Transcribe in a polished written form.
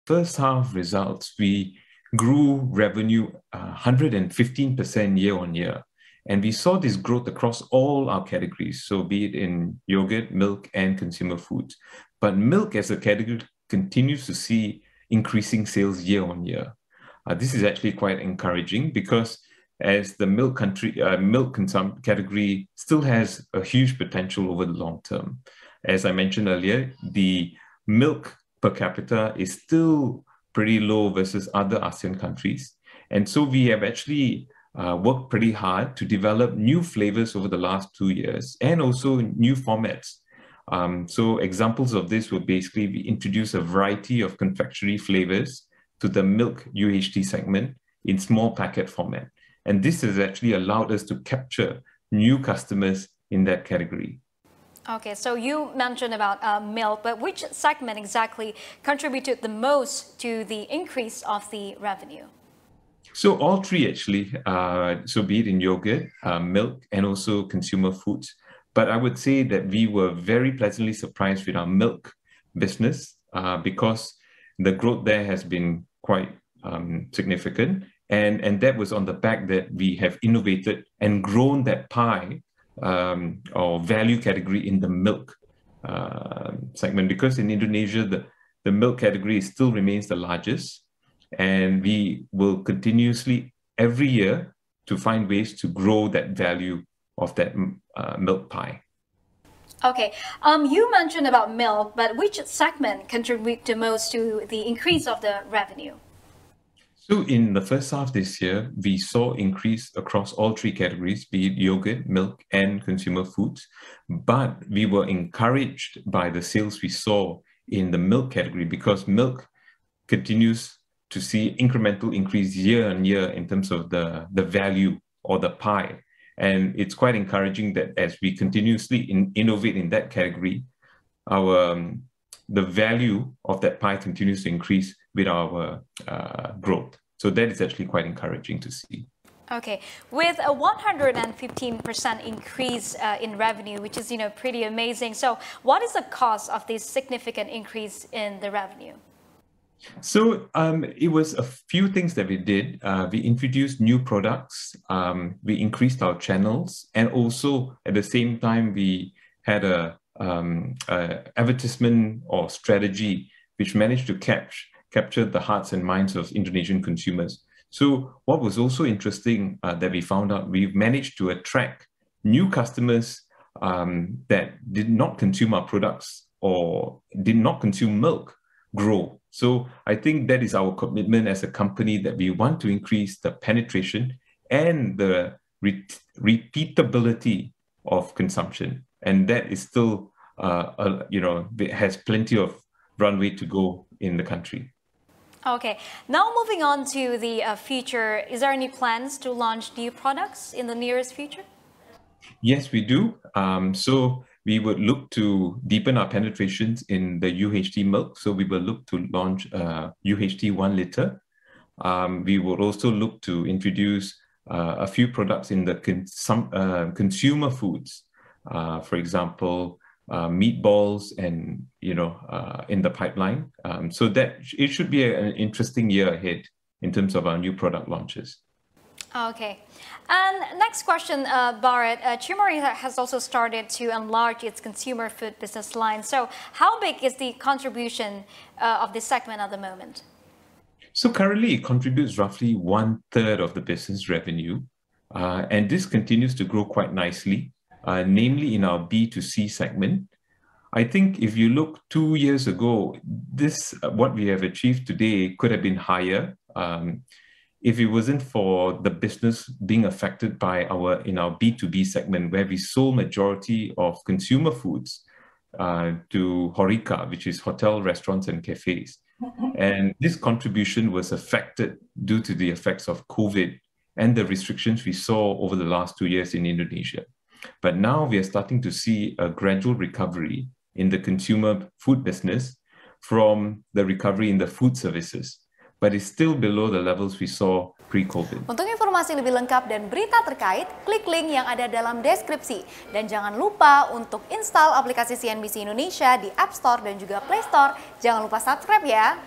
first half results, we grew revenue 115% year on year. And we saw this growth across all our categories, so be it in yogurt, milk, and consumer foods. But milk as a category continues to see increasing sales year on year. This is actually quite encouraging because as the milk category still has a huge potential over the long term. As I mentioned earlier, the milk per capita is still pretty low versus other ASEAN countries. And so we have actually worked pretty hard to develop new flavors over the last 2 years and also new formats. So examples of this would basically be introduce a variety of confectionery flavors to the milk UHT segment in small packet format. And this has actually allowed us to capture new customers in that category. Okay, so you mentioned about milk, but which segment exactly contributed the most to the increase of the revenue? So all three actually, so be it in yogurt, milk, and also consumer foods. But I would say that we were very pleasantly surprised with our milk business because the growth there has been quite significant. And that was on the back that we have innovated and grown that pie or value category in the milk segment, because in Indonesia, the milk category still remains the largest. And we will continuously every year to find ways to grow that value of that milk pie. Okay, you mentioned about milk, but which segment contributed the most to the increase of the revenue? So in the first half this year, we saw increase across all three categories, be it yogurt, milk, and consumer foods. But we were encouraged by the sales we saw in the milk category because milk continues to see incremental increase year on year in terms of the value or the pie. And it's quite encouraging that as we continuously innovate in that category, the value of that pie continues to increase with our growth. So that is actually quite encouraging to see. Okay, with a 115% increase in revenue, which is pretty amazing. So what is the cost of this significant increase in the revenue? So it was a few things that we did. We introduced new products, we increased our channels, and also at the same time we had a advertisement or strategy which managed to capture the hearts and minds of Indonesian consumers. So what was also interesting that we found out, we've managed to attract new customers that did not consume our products or did not consume milk grow. So I think that is our commitment as a company, that we want to increase the penetration and the repeatability of consumption. And that is still, it has plenty of runway to go in the country. Okay, now moving on to the future, is there any plans to launch new products in the nearest future? Yes, we do. So we would look to deepen our penetrations in the UHT milk. So we will look to launch UHT 1 liter. We would also look to introduce a few products in the consumer foods. For example, meatballs and, in the pipeline. So that it should be an interesting year ahead in terms of our new product launches. Okay. And next question, Bharat. Cimory has also started to enlarge its consumer food business line. So how big is the contribution of this segment at the moment? So currently it contributes roughly 1/3 of the business revenue. And this continues to grow quite nicely, namely in our B2C segment. I think if you look 2 years ago, what we have achieved today could have been higher. If it wasn't for the business being affected by in our B2B segment, where we sold majority of consumer foods to HoReCa, which is hotel, restaurants, and cafes. And this contribution was affected due to the effects of COVID and the restrictions we saw over the last 2 years in Indonesia. But now we are starting to see a gradual recovery in the consumer food business from the recovery in the food services. But it's still below the levels we saw pre-COVID. Untuk informasi lebih lengkap dan berita terkait, klik link yang ada dalam deskripsi. Dan jangan lupa untuk install aplikasi CNBC Indonesia di App Store dan juga Play Store. Jangan lupa subscribe ya.